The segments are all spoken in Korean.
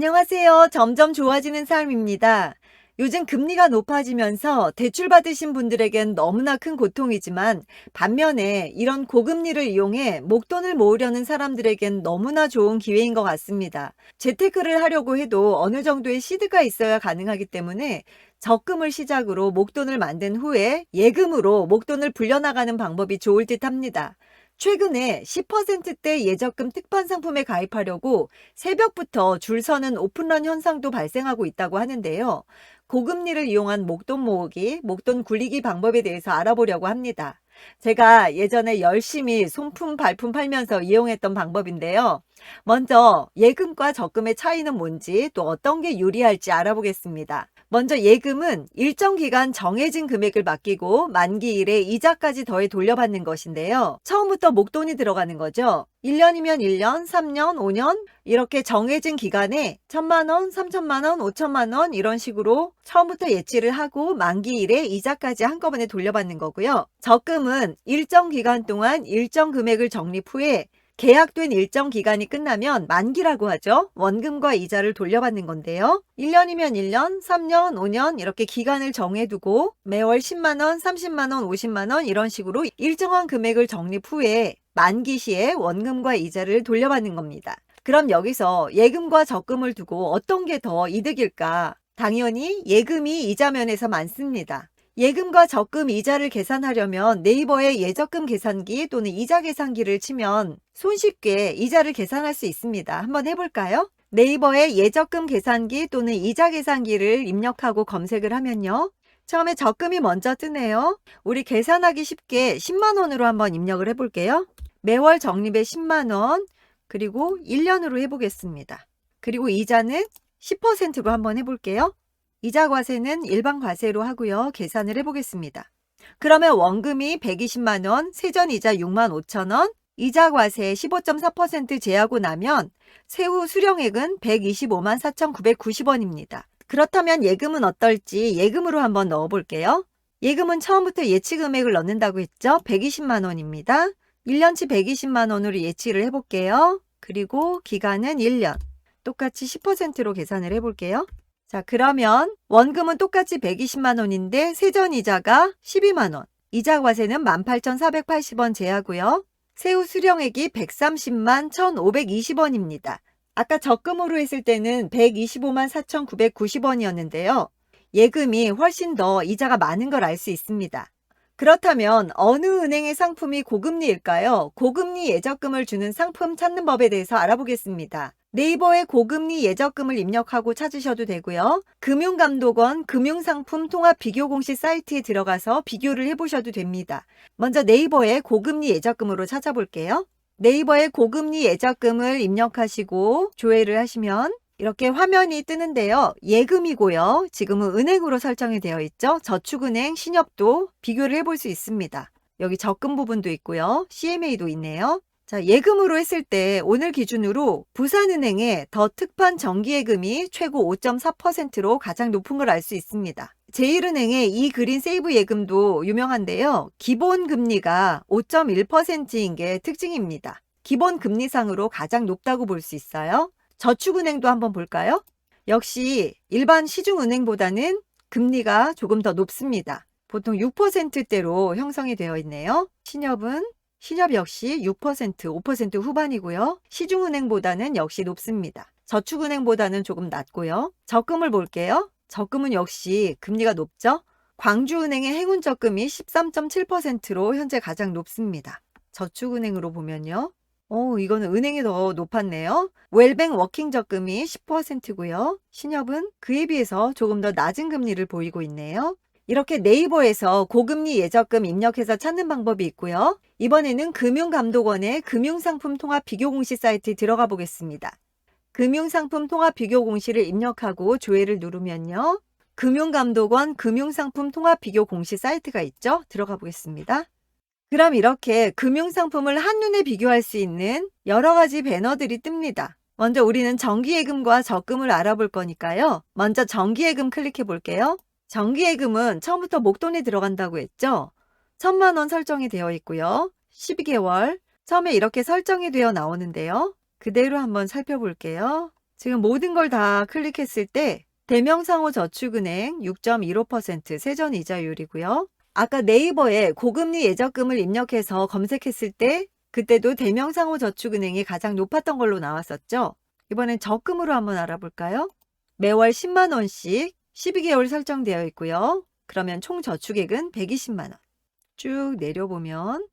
안녕하세요. 점점 좋아지는 삶입니다. 요즘 금리가 높아지면서 대출 받으신 분들에겐 너무나 큰 고통이지만 반면에 이런 고금리를 이용해 목돈을 모으려는 사람들에겐 너무나 좋은 기회인 것 같습니다. 재테크를 하려고 해도 어느 정도의 시드가 있어야 가능하기 때문에 적금을 시작으로 목돈을 만든 후에 예금으로 목돈을 불려나가는 방법이 좋을 듯 합니다. 최근에 10%대 예적금 특판 상품에 가입하려고 새벽부터 줄 서는 오픈런 현상도 발생하고 있다고 하는데요. 고금리를 이용한 목돈 모으기, 목돈 굴리기 방법에 대해서 알아보려고 합니다. 제가 예전에 열심히 손품 발품 팔면서 이용했던 방법인데요. 먼저 예금과 적금의 차이는 뭔지 또 어떤 게 유리할지 알아보겠습니다. 먼저 예금은 일정 기간 정해진 금액을 맡기고 만기일에 이자까지 더해 돌려받는 것인데요. 처음부터 목돈이 들어가는 거죠. 1년이면 1년, 3년, 5년 이렇게 정해진 기간에 1,000만 원, 3,000만 원, 5천만 원 이런 식으로 처음부터 예치를 하고 만기일에 이자까지 한꺼번에 돌려받는 거고요. 적금은 일정 기간 동안 일정 금액을 적립 후에 계약된 일정 기간이 끝나면 만기라고 하죠. 원금과 이자를 돌려받는 건데요. 1년이면 1년, 3년, 5년 이렇게 기간을 정해두고 매월 10만 원, 30만 원, 50만 원 이런 식으로 일정한 금액을 적립 후에 만기 시에 원금과 이자를 돌려받는 겁니다. 그럼 여기서 예금과 적금을 두고 어떤 게 더 이득일까? 당연히 예금이 이자 면에서 많습니다. 예금과 적금 이자를 계산하려면 네이버에 예적금 계산기 또는 이자 계산기를 치면 손쉽게 이자를 계산할 수 있습니다. 한번 해볼까요? 네이버에 예적금 계산기 또는 이자 계산기를 입력하고 검색을 하면요. 처음에 적금이 먼저 뜨네요. 우리 계산하기 쉽게 10만 원으로 한번 입력을 해볼게요. 매월 적립에 10만 원, 그리고 1년으로 해보겠습니다. 그리고 이자는 10%로 한번 해볼게요. 이자 과세는 일반 과세로 하고요. 계산을 해보겠습니다. 그러면 원금이 120만 원, 세전이자 6만 5천 원, 이자 과세 15.4% 제하고 나면 세후 수령액은 125만 4,990원입니다. 그렇다면 예금은 어떨지 예금으로 한번 넣어볼게요. 예금은 처음부터 예치 금액을 넣는다고 했죠. 120만 원입니다. 1년치 120만 원으로 예치를 해볼게요. 그리고 기간은 1년. 똑같이 10%로 계산을 해볼게요. 자, 그러면 원금은 똑같이 120만 원인데 세전이자가 12만 원. 이자 과세는 18,480원 제하고요. 세후 수령액이 130만 1,520원입니다. 아까 적금으로 했을 때는 125만 4,990원이었는데요. 예금이 훨씬 더 이자가 많은 걸 알 수 있습니다. 그렇다면 어느 은행의 상품이 고금리일까요? 고금리 예적금을 주는 상품 찾는 법에 대해서 알아보겠습니다. 네이버에 고금리 예적금을 입력하고 찾으셔도 되고요. 금융감독원 금융상품 통합 비교 공시 사이트에 들어가서 비교를 해보셔도 됩니다. 먼저 네이버에 고금리 예적금으로 찾아볼게요. 네이버에 고금리 예적금을 입력하시고 조회를 하시면 이렇게 화면이 뜨는데요. 예금이고요. 지금은 은행으로 설정이 되어 있죠. 저축은행, 신협도 비교를 해볼 수 있습니다. 여기 적금 부분도 있고요. CMA도 있네요. 자, 예금으로 했을 때 오늘 기준으로 부산은행의 더 특판 정기예금이 최고 5.4%로 가장 높은 걸 알 수 있습니다. 제일은행의 이 그린 세이브 예금도 유명한데요. 기본 금리가 5.1%인 게 특징입니다. 기본 금리상으로 가장 높다고 볼 수 있어요. 저축은행도 한번 볼까요? 역시 일반 시중은행보다는 금리가 조금 더 높습니다. 보통 6%대로 형성이 되어 있네요. 신협 역시 6%, 5% 후반이고요. 시중은행보다는 역시 높습니다. 저축은행보다는 조금 낮고요. 적금을 볼게요. 적금은 역시 금리가 높죠. 광주은행의 행운적금이 13.7%로 현재 가장 높습니다. 저축은행으로 보면요. 이거는 은행이 더 높았네요. 웰뱅 워킹 적금이 10%고요. 신협은 그에 비해서 조금 더 낮은 금리를 보이고 있네요. 이렇게 네이버에서 고금리 예적금 입력해서 찾는 방법이 있고요. 이번에는 금융감독원의 금융상품 통합 비교 공시 사이트에 들어가 보겠습니다. 금융상품 통합 비교 공시를 입력하고 조회를 누르면요. 금융감독원 금융상품 통합 비교 공시 사이트가 있죠. 들어가 보겠습니다. 그럼 이렇게 금융상품을 한눈에 비교할 수 있는 여러 가지 배너들이 뜹니다. 먼저 우리는 정기예금과 적금을 알아볼 거니까요. 먼저 정기예금 클릭해 볼게요. 정기예금은 처음부터 목돈이 들어간다고 했죠. 1,000만 원 설정이 되어 있고요. 12개월. 처음에 이렇게 설정이 되어 나오는데요. 그대로 한번 살펴볼게요. 지금 모든 걸 다 클릭했을 때 대명상호 저축은행 6.15% 세전 이자율이고요. 아까 네이버에 고금리 예적금을 입력해서 검색했을 때 그때도 대명상호 저축은행이 가장 높았던 걸로 나왔었죠. 이번엔 적금으로 한번 알아볼까요? 매월 10만 원씩 12개월 설정되어 있고요. 그러면 총 저축액은 120만 원. 쭉 내려보면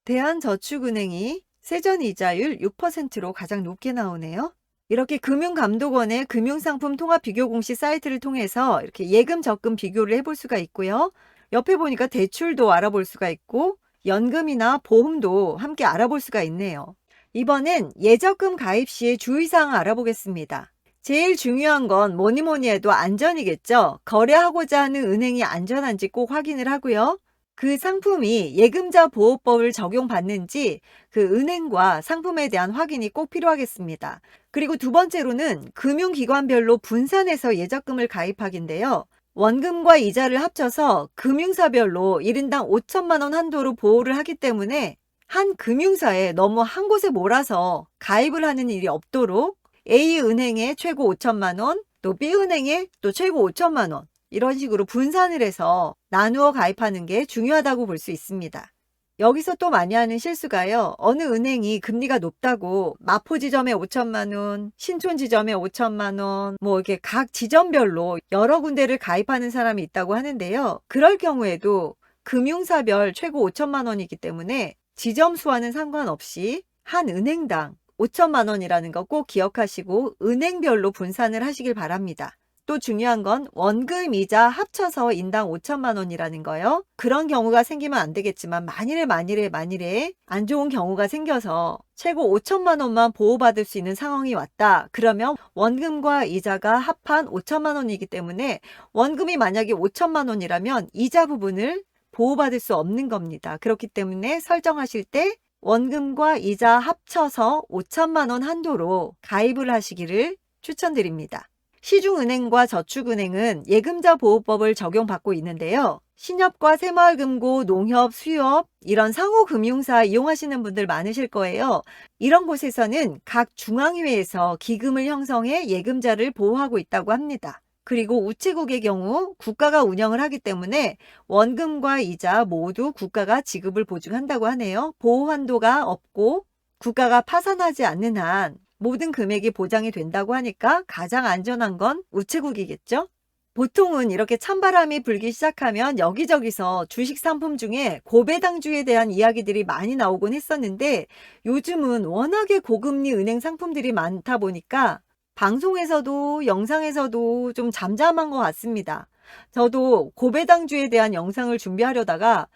대한저축은행이 세전이자율 6%로 가장 높게 나오네요. 이렇게 금융감독원의 금융상품 통합 비교 공시 사이트를 통해서 이렇게 예금, 적금 비교를 해볼 수가 있고요. 옆에 보니까 대출도 알아볼 수가 있고 연금이나 보험도 함께 알아볼 수가 있네요. 이번엔 예적금 가입 시의 주의사항 알아보겠습니다. 제일 중요한 건 뭐니 해도 안전이겠죠. 거래하고자 하는 은행이 안전한지 꼭 확인을 하고요. 그 상품이 예금자 보호법을 적용받는지 그 은행과 상품에 대한 확인이 꼭 필요하겠습니다. 그리고 두 번째로는 금융기관별로 분산해서 예적금을 가입하기인데요. 원금과 이자를 합쳐서 금융사별로 1인당 5천만 원 한도로 보호를 하기 때문에 한 금융사에 너무 한 곳에 몰아서 가입을 하는 일이 없도록 A은행에 최고 5천만 원, 또 B은행에 또 최고 5천만 원 이런 식으로 분산을 해서 나누어 가입하는 게 중요하다고 볼 수 있습니다. 여기서 또 많이 하는 실수가요. 어느 은행이 금리가 높다고 마포 지점에 5천만 원, 신촌 지점에 5천만 원, 뭐 이렇게 각 지점별로 여러 군데를 가입하는 사람이 있다고 하는데요. 그럴 경우에도 금융사별 최고 5천만 원이기 때문에 지점 수와는 상관없이 한 은행당 5천만 원이라는 거 꼭 기억하시고 은행별로 분산을 하시길 바랍니다. 또 중요한 건 원금 이자 합쳐서 인당 5천만 원이라는 거요. 그런 경우가 생기면 안 되겠지만 만일에 안 좋은 경우가 생겨서 최고 5천만 원만 보호받을 수 있는 상황이 왔다. 그러면 원금과 이자가 합한 5천만 원이기 때문에 원금이 만약에 5천만 원이라면 이자 부분을 보호받을 수 없는 겁니다. 그렇기 때문에 설정하실 때 원금과 이자 합쳐서 5천만 원 한도로 가입을 하시기를 추천드립니다. 시중은행과 저축은행은 예금자 보호법을 적용받고 있는데요. 신협과 새마을금고, 농협, 수협 이런 상호금융사 이용하시는 분들 많으실 거예요. 이런 곳에서는 각 중앙회에서 기금을 형성해 예금자를 보호하고 있다고 합니다. 그리고 우체국의 경우 국가가 운영을 하기 때문에 원금과 이자 모두 국가가 지급을 보증한다고 하네요. 보호 한도가 없고 국가가 파산하지 않는 한 모든 금액이 보장이 된다고 하니까 가장 안전한 건 우체국이겠죠? 보통은 이렇게 찬바람이 불기 시작하면 여기저기서 주식 상품 중에 고배당주에 대한 이야기들이 많이 나오곤 했었는데 요즘은 워낙에 고금리 은행 상품들이 많다 보니까 방송에서도 영상에서도 좀 잠잠한 것 같습니다. 저도 고배당주에 대한 영상을 준비하려다가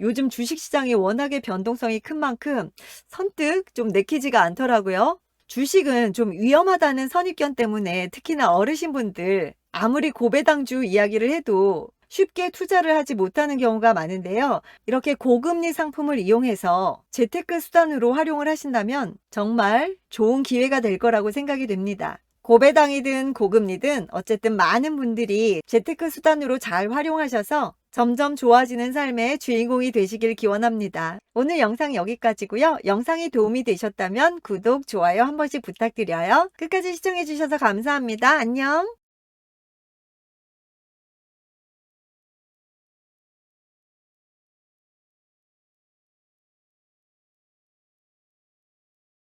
요즘 주식시장이 워낙에 변동성이 큰 만큼 선뜻 좀 내키지가 않더라고요. 주식은 좀 위험하다는 선입견 때문에 특히나 어르신분들 아무리 고배당주 이야기를 해도 쉽게 투자를 하지 못하는 경우가 많은데요. 이렇게 고금리 상품을 이용해서 재테크 수단으로 활용을 하신다면 정말 좋은 기회가 될 거라고 생각이 됩니다. 고배당이든 고금리든 어쨌든 많은 분들이 재테크 수단으로 잘 활용하셔서 점점 좋아지는 삶의 주인공이 되시길 기원합니다. 오늘 영상 여기까지고요. 영상이 도움이 되셨다면 구독, 좋아요 한 번씩 부탁드려요. 끝까지 시청해 주셔서 감사합니다. 안녕.